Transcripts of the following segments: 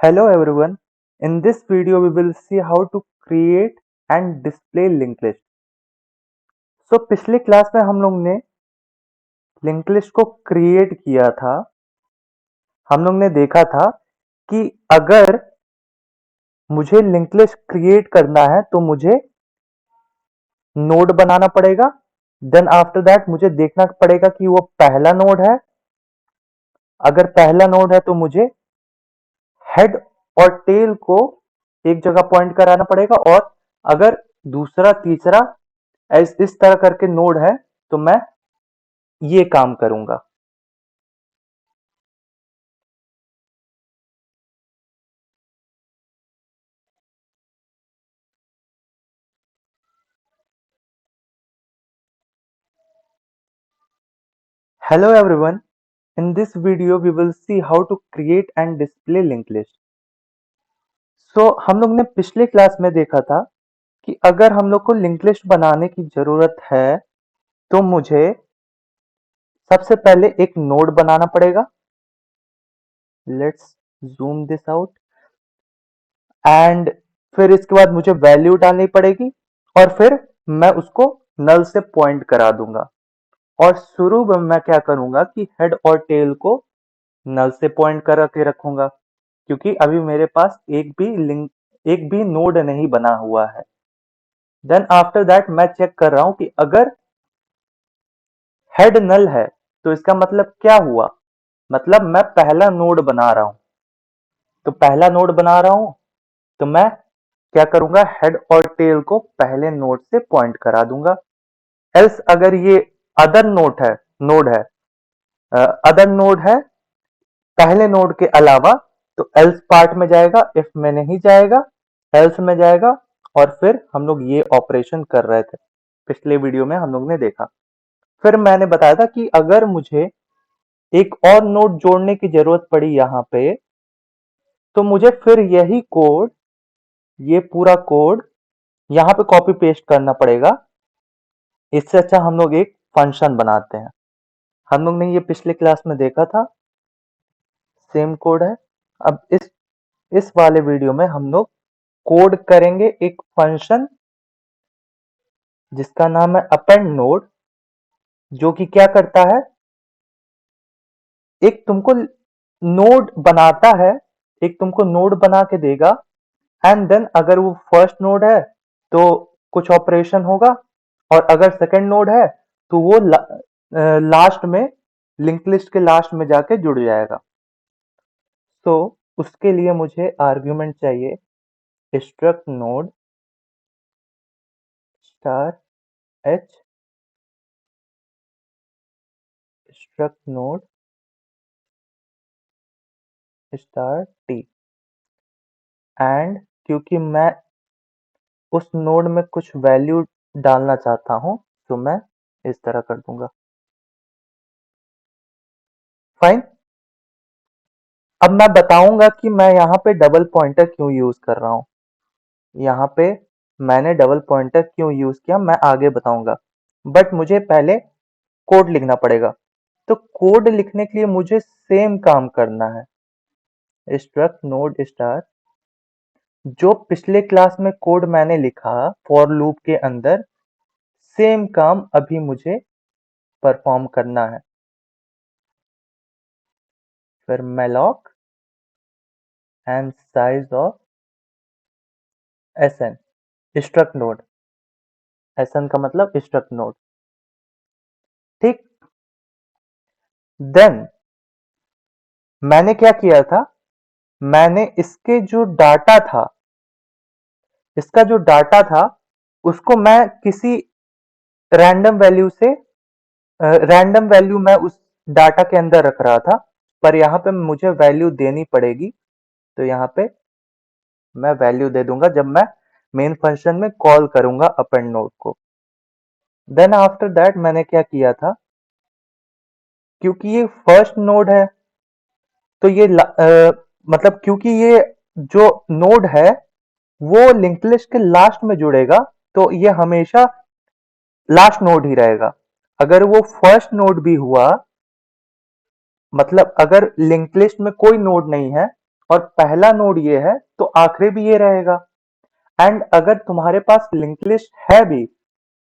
Hello everyone. In this video we will see how to create and display linked list. पिछले class में हम लोग ने link list को क्रिएट किया था। हम लोग ने देखा था कि अगर मुझे लिंक लिस्ट क्रिएट करना है तो मुझे नोड बनाना पड़ेगा। देन आफ्टर दैट मुझे देखना पड़ेगा कि वो पहला नोड है। अगर पहला नोड है तो मुझे हेड और टेल को एक जगह पॉइंट कराना पड़ेगा, और अगर दूसरा तीसरा इस तरह करके नोड है तो मैं ये काम करूंगा। Hello everyone. In this video we will see how to create and display linked list. हम लोग ने पिछले क्लास में देखा था कि अगर हम लोग को लिंक लिस्ट बनाने की जरूरत है तो मुझे सबसे पहले एक नोड बनाना पड़ेगा। Let's zoom this out. And फिर इसके बाद मुझे वैल्यू डालनी पड़ेगी, और फिर मैं उसको नल से पॉइंट करा दूंगा। और शुरू में मैं क्या करूंगा कि हेड और टेल को नल से पॉइंट करा के रखूंगा, क्योंकि अभी मेरे पास एक भी नोड नहीं बना हुआ है। देन आफ्टर दैट मैं चेक कर रहा हूं कि अगर हेड नल है तो इसका मतलब क्या हुआ, मतलब मैं पहला नोड बना रहा हूं। तो पहला नोड बना रहा हूं तो मैं क्या करूंगा, हेड और टेल को पहले नोड से पॉइंट करा दूंगा। एल्स अगर ये अदर नोड है अदर नोड है पहले नोड के अलावा, तो एल्स पार्ट में जाएगा, इफ में नहीं जाएगा, एल्स में जाएगा। और फिर हम लोग ये ऑपरेशन कर रहे थे, पिछले वीडियो में हम लोग ने देखा। फिर मैंने बताया था कि अगर मुझे एक और नोड जोड़ने की जरूरत पड़ी यहां पे, तो मुझे फिर यही कोड, ये पूरा कोड यहां पे कॉपी पेस्ट करना पड़ेगा। इससे अच्छा हम लोग एक फंक्शन बनाते हैं। हम लोग ने ये पिछले क्लास में देखा था, सेम कोड है। अब इस वाले वीडियो में हम लोग कोड करेंगे एक फंक्शन जिसका नाम है अपेंड नोड, जो कि क्या करता है, एक तुमको नोड बनाता है, एक तुमको नोड बना के देगा। एंड देन अगर वो फर्स्ट नोड है तो कुछ ऑपरेशन होगा, और अगर सेकंड नोड है तो वो लास्ट में, लिंक लिस्ट के लास्ट में जाके जुड़ जाएगा। तो उसके लिए मुझे आर्ग्यूमेंट चाहिए struct node star H, struct node star T. And क्योंकि मैं उस नोड में कुछ वैल्यू डालना चाहता हूं, तो मैं इस तरह कर दूंगा। फाइन। अब मैं बताऊंगा कि मैं यहां पे डबल पॉइंटर क्यों यूज कर रहा हूं। यहां पे मैंने डबल पॉइंटर क्यों यूज किया मैं आगे बताऊंगा, बट मुझे पहले कोड लिखना पड़ेगा। तो कोड लिखने के लिए मुझे सेम काम करना है, स्ट्रक्ट नोड स्टार। जो पिछले क्लास में कोड मैंने लिखा फॉर लूप के अंदर, सेम काम अभी मुझे परफॉर्म करना है। फिर malloc and size of sn, struct node. sn का मतलब स्ट्रक्ट नोड, ठीक। देन मैंने क्या किया था, मैंने इसका जो डाटा था उसको मैं किसी रैंडम वैल्यू से, रैंडम वैल्यू मैं उस डाटा के अंदर रख रहा था, पर यहाँ पे मुझे वैल्यू देनी पड़ेगी। तो यहाँ पे मैं वैल्यू दे दूंगा जब मैं मेन फंक्शन में कॉल करूंगा अपेंड नोड को। देन आफ्टर दैट मैंने क्या किया था, क्योंकि ये फर्स्ट नोड है तो मतलब क्योंकि ये जो नोड है वो लिंक लिस्ट के लास्ट में जुड़ेगा, तो ये हमेशा लास्ट नोड ही रहेगा। अगर वो फर्स्ट नोड भी हुआ, मतलब अगर लिंक लिस्ट में कोई नोड नहीं है और पहला नोड ये है तो आखिरी भी ये रहेगा। एंड अगर तुम्हारे पास लिंक लिस्ट है भी,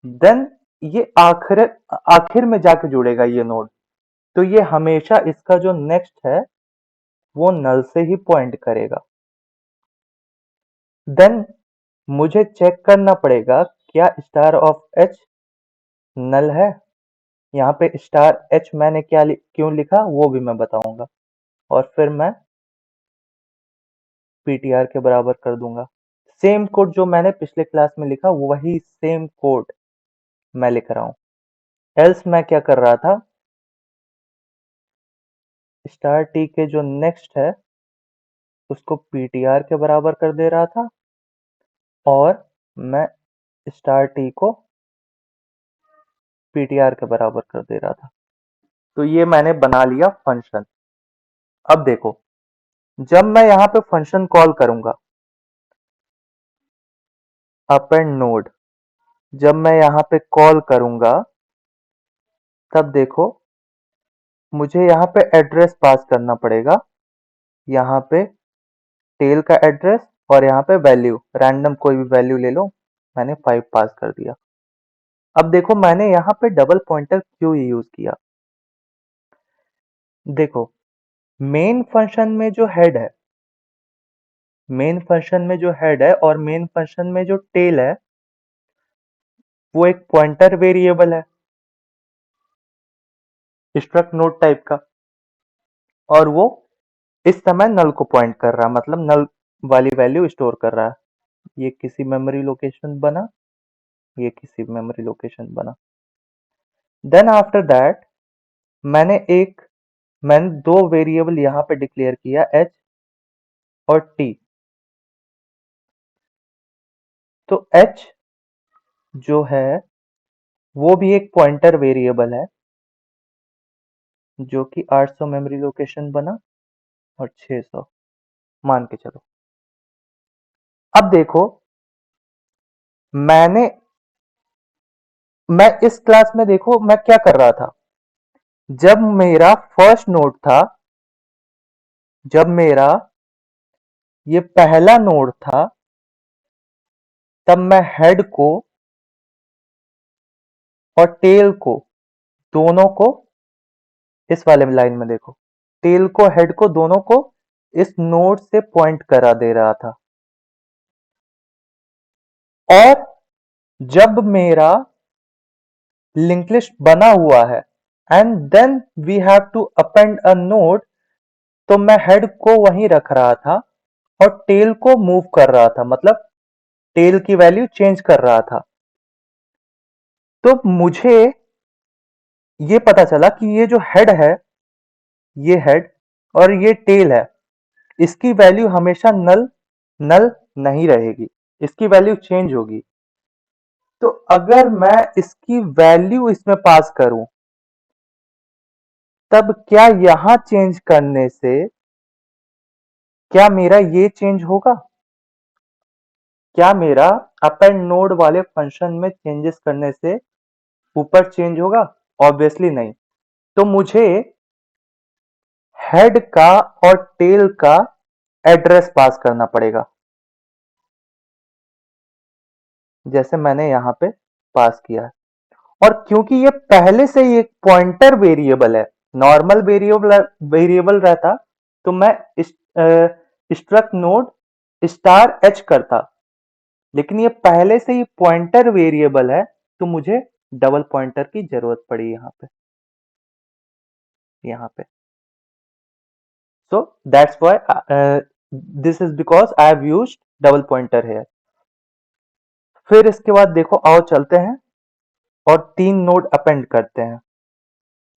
देन ये आखिर आखिर में जाके जुड़ेगा ये नोड। तो ये हमेशा इसका जो नेक्स्ट है वो नल से ही पॉइंट करेगा। देन मुझे चेक करना पड़ेगा क्या स्टार ऑफ एच नल है। यहाँ पे स्टार एच मैंने क्यों लिखा वो भी मैं बताऊंगा। और फिर मैं पीटीआर के बराबर कर दूंगा। सेम कोड जो मैंने पिछले क्लास में लिखा वही सेम कोड मैं लिख रहा हूं। एल्स मैं क्या कर रहा था, स्टार टी के जो नेक्स्ट है उसको पीटीआर के बराबर कर दे रहा था और मैं स्टार टी को पीटीआर के बराबर कर दे रहा था। तो ये मैंने बना लिया फंक्शन। अब देखो, जब मैं यहां पे फंक्शन कॉल करूंगा अपेंड नोड, जब मैं यहां पे कॉल करूंगा तब देखो मुझे यहाँ पे एड्रेस पास करना पड़ेगा। यहाँ पे टेल का एड्रेस और यहाँ पे वैल्यू, रैंडम कोई भी वैल्यू ले लो। मैंने 5 पास कर दिया। अब देखो मैंने यहाँ पे डबल पॉइंटर क्यों यूज किया। देखो मेन फंक्शन में जो हेड है, मेन फंक्शन में जो हेड है और मेन फंक्शन में जो टेल है वो एक पॉइंटर वेरिएबल है स्ट्रक्ट नोड टाइप का, और वो इस समय नल को पॉइंट कर रहा है, मतलब नल वाली वैल्यू स्टोर कर रहा है। ये किसी मेमोरी लोकेशन बना, ये किसी मेमोरी लोकेशन बना। देन आफ्टर दैट मैंने दो वेरिएबल यहां पे डिक्लेयर किया, एच और टी। तो एच जो है वो भी एक पॉइंटर वेरिएबल है जो कि 800 मेमोरी लोकेशन बना और 600 मान के चलो। अब देखो मैं इस क्लास में देखो मैं क्या कर रहा था। जब मेरा फर्स्ट नोड था, जब मेरा ये पहला नोड था, तब मैं हेड को और टेल को, दोनों को इस वाले लाइन में देखो, टेल को हेड को दोनों को इस नोड से पॉइंट करा दे रहा था। और जब मेरा लिंक लिस्ट बना हुआ है and then we have to append a node, तो मैं हेड को वहीं रख रहा था और टेल को मूव कर रहा था, मतलब टेल की वैल्यू चेंज कर रहा था। तो मुझे ये पता चला कि ये जो हेड है, ये हेड और ये टेल है, इसकी वैल्यू हमेशा नल नल नहीं रहेगी, इसकी वैल्यू चेंज होगी। तो अगर मैं इसकी वैल्यू इसमें पास करूं, तब क्या यहां चेंज करने से क्या मेरा ये चेंज होगा? क्या मेरा अपेंड नोड वाले फंक्शन में चेंजेस करने से ऊपर चेंज होगा? ऑब्वियसली नहीं। तो मुझे हेड का और टेल का एड्रेस पास करना पड़ेगा, जैसे मैंने यहां पे पास किया है। और क्योंकि ये पहले से ही एक पॉइंटर वेरिएबल है, नॉर्मल वेरिएबल रहता तो मैं स्ट्रक्ट नोड स्टार एच करता, लेकिन ये पहले से ही पॉइंटर वेरिएबल है तो मुझे डबल पॉइंटर की जरूरत पड़ी यहाँ पे। So that's why this is because I have used double pointer है। फिर इसके बाद देखो आओ चलते हैं और 3 नोड अपेंड करते हैं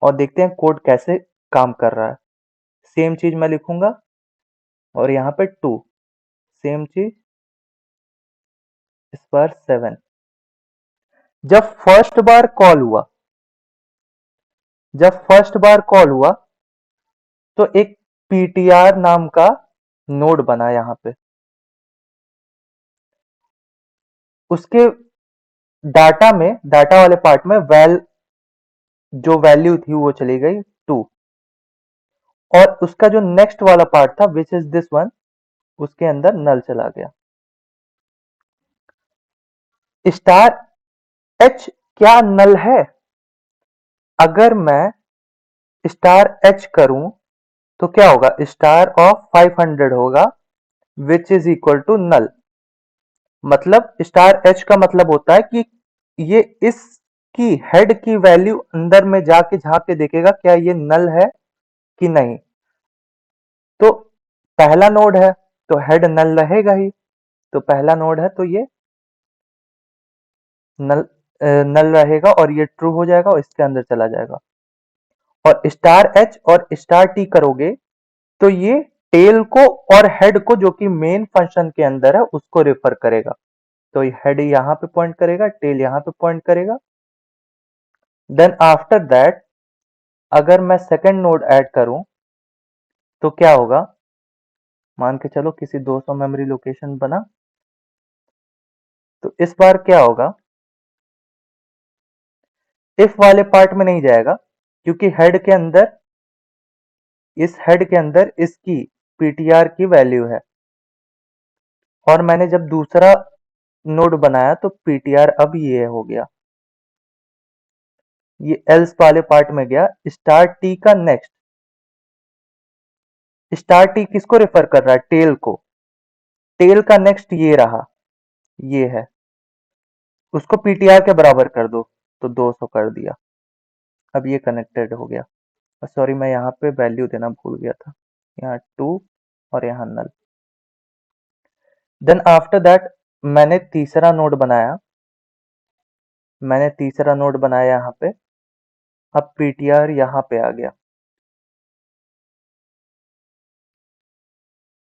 और देखते हैं कोड कैसे काम कर रहा है। सेम चीज मैं लिखूंगा और यहाँ पे 2, सेम चीज इस बार 7। जब फर्स्ट बार कॉल हुआ, जब फर्स्ट बार कॉल हुआ तो एक पीटीआर नाम का नोड बना यहाँ पे, उसके डाटा वाले पार्ट में जो वैल्यू थी वो चली गई 2, और उसका जो नेक्स्ट वाला पार्ट था विच इज दिस वन, उसके अंदर नल चला गया। स्टार एच क्या नल है? अगर मैं स्टार एच करूं तो क्या होगा? स्टार ऑफ 500 होगा which is equal to null. मतलब स्टार एच का मतलब होता है कि ये इसकी हेड की वैल्यू अंदर में जाके झांक के देखेगा क्या ये नल है कि नहीं। तो पहला नोड है तो हेड नल रहेगा ही, तो पहला नोड है तो ये नल नल रहेगा और ये ट्रू हो जाएगा और इसके अंदर चला जाएगा। और स्टार एच और स्टार टी करोगे तो ये टेल को और हेड को, जो कि मेन फंक्शन के अंदर है, उसको रेफर करेगा। तो हेड यहां पे पॉइंट करेगा, टेल यहां पे पॉइंट करेगा। देन आफ्टर दैट अगर मैं सेकंड नोड ऐड करूं तो क्या होगा? मान के चलो किसी 200 मेमोरी लोकेशन बना, तो इस बार क्या होगा? इफ वाले पार्ट में नहीं जाएगा क्योंकि हेड के अंदर, इस हेड के अंदर इसकी पीटीआर की वैल्यू है। और मैंने जब दूसरा नोड बनाया तो पीटीआर अब ये हो गया, ये एल्स वाले पार्ट में गया। स्टार टी का नेक्स्ट, स्टार टी किसको रेफर कर रहा है? टेल को। टेल का नेक्स्ट ये रहा, ये है, उसको पीटीआर के बराबर कर दो, तो 200 कर दिया। अब ये कनेक्टेड हो गया। सॉरी, मैं यहाँ पे वैल्यू देना भूल गया था, यहाँ 2 और यहाँ नल। देन आफ्टर दैट मैंने तीसरा नोड बनाया, यहाँ पे। अब पीटीआर यहाँ पे आ गया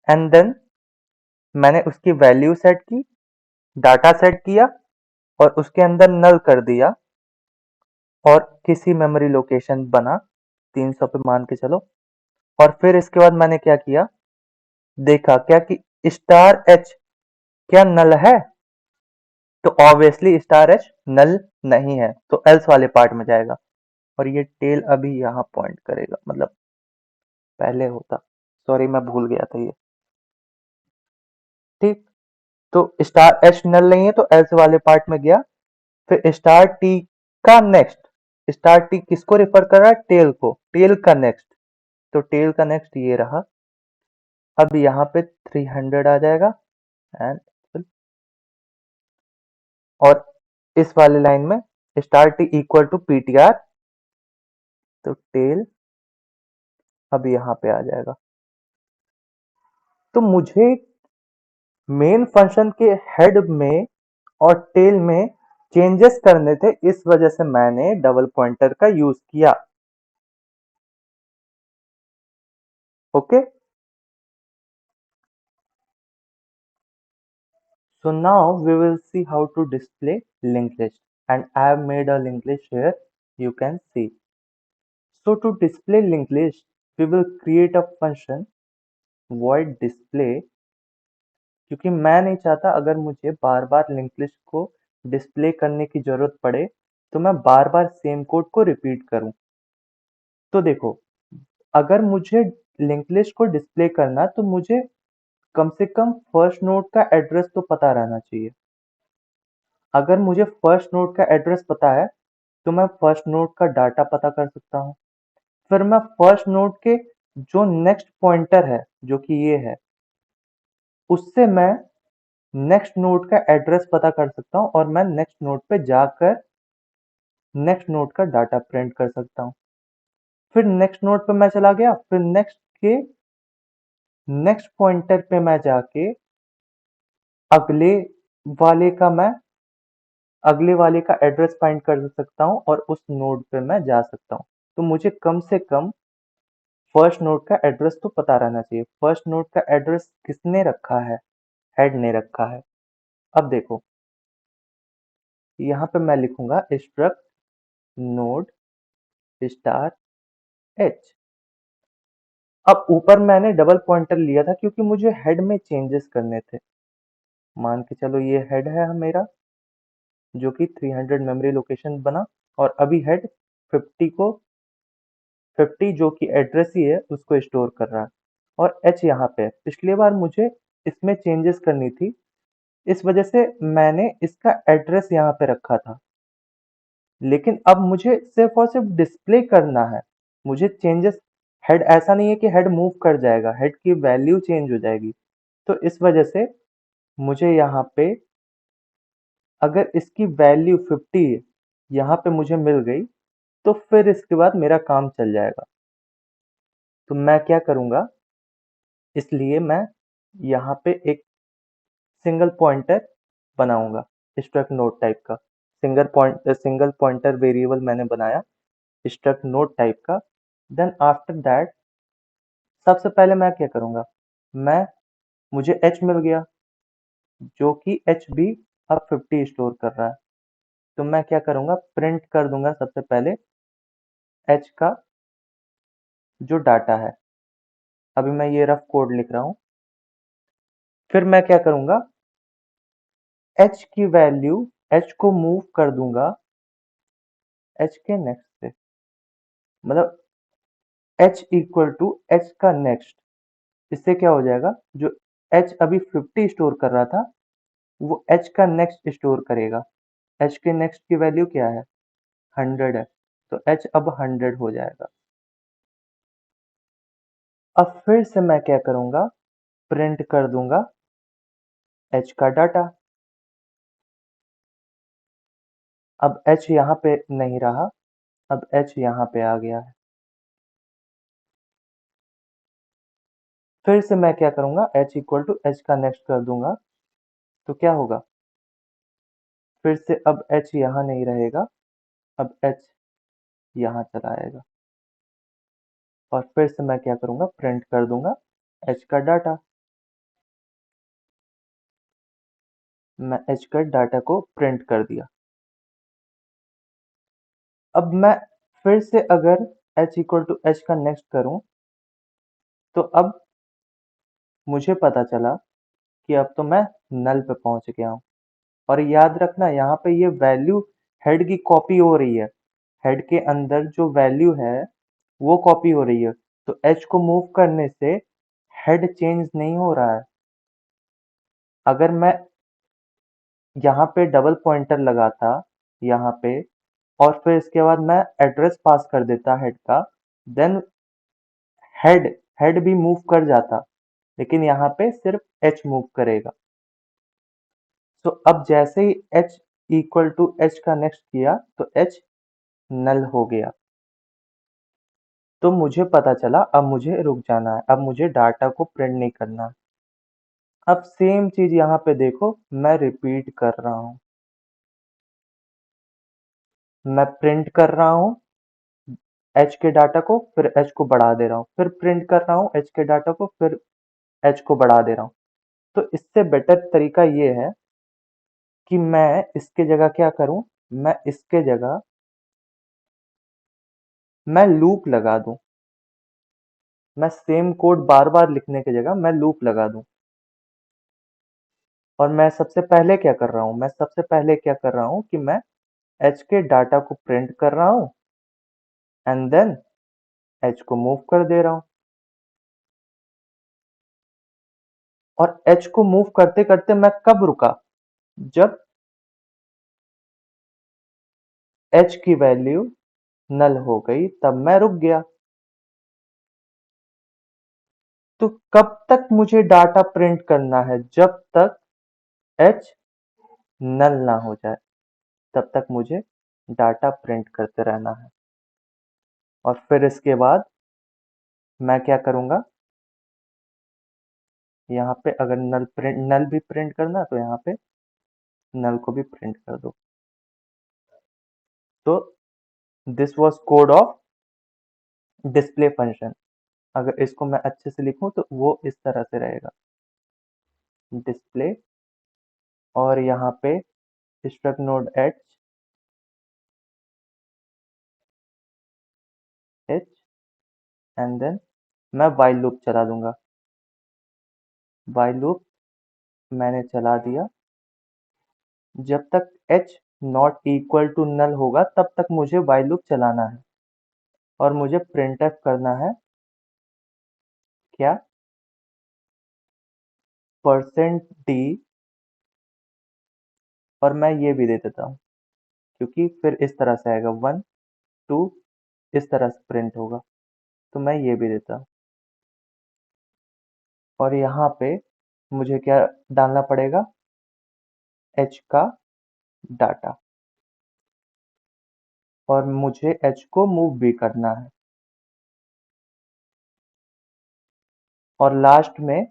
एंड देन मैंने उसकी वैल्यू सेट की, डाटा सेट किया और उसके अंदर नल कर दिया और किसी मेमोरी लोकेशन बना 300 पे मान के चलो। और फिर इसके बाद मैंने क्या किया, देखा क्या कि स्टार एच क्या नल है? तो ऑब्वियसली स्टार एच नल नहीं है, तो एल्स वाले पार्ट में जाएगा और ये टेल अभी यहां पॉइंट करेगा, मतलब पहले होता। सॉरी, मैं भूल गया था ये। ठीक, तो स्टार एच नल नहीं है तो एल्स वाले पार्ट में गया। फिर स्टार टी का नेक्स्ट, स्टार टी किसको रेफर कर रहा है? टेल को। टेल का नेक्स्ट, तो टेल का नेक्स्ट ये रहा। अब यहाँ पे 300 आ जाएगा एंड, और इस वाले लाइन में star T equal to PTR, तो टेल अब यहाँ पे आ जाएगा। तो मुझे मेन फंक्शन के हेड में और टेल में चेंजेस करने थे, इस वजह से मैंने डबल पॉइंटर का यूज किया। Okay, so now we will see how to display linked list, and I have made a linked list here, you can see. So to display linked list, we will create a function void display, क्योंकि मैं नहीं चाहता अगर मुझे बार बार link list को display करने की जरूरत पड़े तो मैं बार बार सेम कोड को रिपीट करूं। तो देखो, अगर मुझे लिंक लिस्ट को डिस्प्ले करना तो मुझे कम से कम फर्स्ट नोड का एड्रेस तो पता रहना चाहिए। अगर मुझे फर्स्ट नोड का एड्रेस पता है तो मैं फर्स्ट नोड का डाटा पता कर सकता हूँ। फिर मैं फर्स्ट नोड के जो नेक्स्ट पॉइंटर है, जो कि ये है, उससे मैं नेक्स्ट नोड का एड्रेस पता कर सकता हूँ और मैं नेक्स्ट नोड पे जाकर नेक्स्ट नोड का डाटा प्रिंट कर सकता हूँ। फिर नेक्स्ट नोड पे मैं चला गया, फिर नेक्स्ट के नेक्स्ट पॉइंटर पे मैं जाके अगले वाले का मैं अगले वाले का एड्रेस फाइंड कर सकता हूँ और उस नोड पे मैं जा सकता हूँ। तो मुझे कम से कम फर्स्ट नोड का एड्रेस तो पता रहना चाहिए। फर्स्ट नोड का एड्रेस किसने रखा है? हेड ने रखा है। अब देखो, यहाँ पे मैं लिखूंगा स्ट्रक्ट नोड स्टार एच। अब ऊपर मैंने डबल पॉइंटर लिया था क्योंकि मुझे हेड में चेंजेस करने थे। मान के चलो ये हेड है मेरा, जो कि 300 मेमोरी लोकेशन बना, और अभी हेड 50 को 50 जो कि एड्रेस ही है उसको स्टोर कर रहा है, और एच यहाँ पे पिछली बार मुझे इसमें चेंजेस करनी थी, इस वजह से मैंने इसका एड्रेस यहाँ पे रखा था। लेकिन अब मुझे सिर्फ और सिर्फ डिस्प्ले करना है। मुझे चेंजेस हेड ऐसा नहीं है कि हेड मूव कर जाएगा, हेड की वैल्यू चेंज हो जाएगी। तो इस वजह से मुझे यहाँ पे अगर इसकी वैल्यू 50 यहाँ पे मुझे मिल गई तो फिर इसके बाद मेरा काम चल जाएगा। तो मैं क्या करूँगा, इसलिए मैं यहाँ पे एक सिंगल पॉइंटर बनाऊँगा स्ट्रक्ट नोड टाइप का। सिंगल पॉइंटर वेरिएबल मैंने बनाया स्ट्रक्ट नोड टाइप का। देन आफ्टर दैट सबसे पहले मैं क्या करूँगा, मैं मुझे h मिल गया जो कि h भी अब 50 स्टोर कर रहा है। तो मैं क्या करूँगा, प्रिंट कर दूँगा सबसे पहले h का जो डाटा है। अभी मैं ये रफ कोड लिख रहा हूँ। फिर मैं क्या करूँगा, h की वैल्यू h को मूव कर दूँगा h के नेक्स्ट से, मतलब h इक्वल टू h का नेक्स्ट। इससे क्या हो जाएगा, जो h अभी 50 स्टोर कर रहा था वो h का नेक्स्ट स्टोर करेगा। h के नेक्स्ट की वैल्यू क्या है, 100 है, तो h अब 100 हो जाएगा। अब फिर से मैं क्या करूँगा, प्रिंट कर दूँगा h का डाटा। अब h यहाँ पे नहीं रहा, अब h यहाँ पे आ गया है। फिर से मैं क्या करूँगा, h इक्वल टू h का नेक्स्ट कर दूँगा, तो क्या होगा, फिर से अब h यहाँ नहीं रहेगा, अब h यहाँ चला आएगा। और फिर से मैं क्या करूँगा, प्रिंट कर दूँगा h का डाटा। मैं h का डाटा को प्रिंट कर दिया। अब मैं फिर से अगर h इक्वल टू h का नेक्स्ट करूँ, तो अब मुझे पता चला कि अब तो मैं नल पे पहुँच गया हूँ। और याद रखना यहाँ पे ये वैल्यू हेड की कॉपी हो रही है। हेड के अंदर जो वैल्यू है वो कॉपी हो रही है। तो h को मूव करने से हेड चेंज नहीं हो रहा है। अगर मैं यहाँ पे डबल पॉइंटर लगाता यहाँ पे और फिर इसके बाद मैं एड्रेस पास कर देता हेड का, देन हेड हेड भी मूव कर जाता, लेकिन यहाँ पे सिर्फ h मूव करेगा। तो अब जैसे ही h इक्वल टू h का नेक्स्ट किया तो h नल हो गया। तो मुझे पता चला अब मुझे रुक जाना है, अब मुझे डाटा को प्रिंट नहीं करना है। अब सेम चीज यहाँ पे देखो, मैं रिपीट कर रहा हूँ। मैं प्रिंट कर रहा हूँ h के डाटा को, फिर h को बढ़ा दे रहा हूँ, फिर प्रिंट कर रहा हूँ h के डाटा को, फिर h को बढ़ा दे रहा हूँ। तो इससे बेटर तरीका ये है कि मैं इसके जगह क्या करूँ, मैं इसके जगह मैं लूप लगा दूँ। मैं सेम कोड बार-बार लिखने की जगह मैं लूप लगा दूँ। और मैं सबसे पहले क्या कर रहा हूँ, मैं सबसे पहले क्या कर रहा हूँ कि मैं h के डाटा को प्रिंट कर रहा हूँ एंड देन h को मूव कर दे रहा हूँ। और h को मूव करते-करते मैं कब रुका, जब h की वैल्यू नल हो गई तब मैं रुक गया। तो कब तक मुझे डाटा प्रिंट करना है, जब तक h नल ना हो जाए, तब तक मुझे डाटा प्रिंट करते रहना है। और फिर इसके बाद मैं क्या करूँगा, यहाँ पे अगर नल भी प्रिंट करना तो यहाँ पे नल को भी प्रिंट कर दो। तो this was code of display function. अगर इसको मैं अच्छे से लिखूं तो वो इस तरह से रहेगा, डिस्प्ले और यहाँ पे struct node H and then मैं वाइल लूप चला दूंगा। वाइल लूप मैंने चला दिया, जब तक h not equal to null होगा तब तक मुझे वाइल लूप चलाना है। और मुझे प्रिंटफ करना है क्या, परसेंट डी, और मैं ये भी दे देता हूँ क्योंकि फिर इस तरह से आएगा 1 2, इस तरह से प्रिंट होगा, तो मैं ये भी देता हूँ। और यहाँ पे मुझे क्या डालना पड़ेगा, एच का डाटा, और मुझे एच को मूव भी करना है। और लास्ट में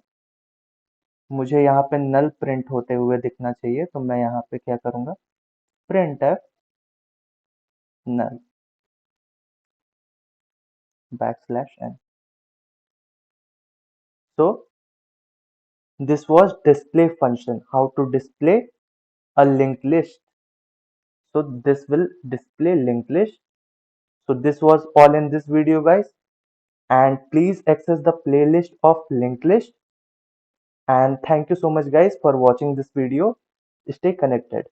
मुझे यहाँ पे नल प्रिंट होते हुए दिखना चाहिए, तो मैं यहाँ पे क्या करूँगा, print F null \n। So this was display function, how to display a linked list. So this will display linked list. So this was all in this video, guys, and please access the playlist of linked list. And thank you so much, guys, for watching this video. Stay connected.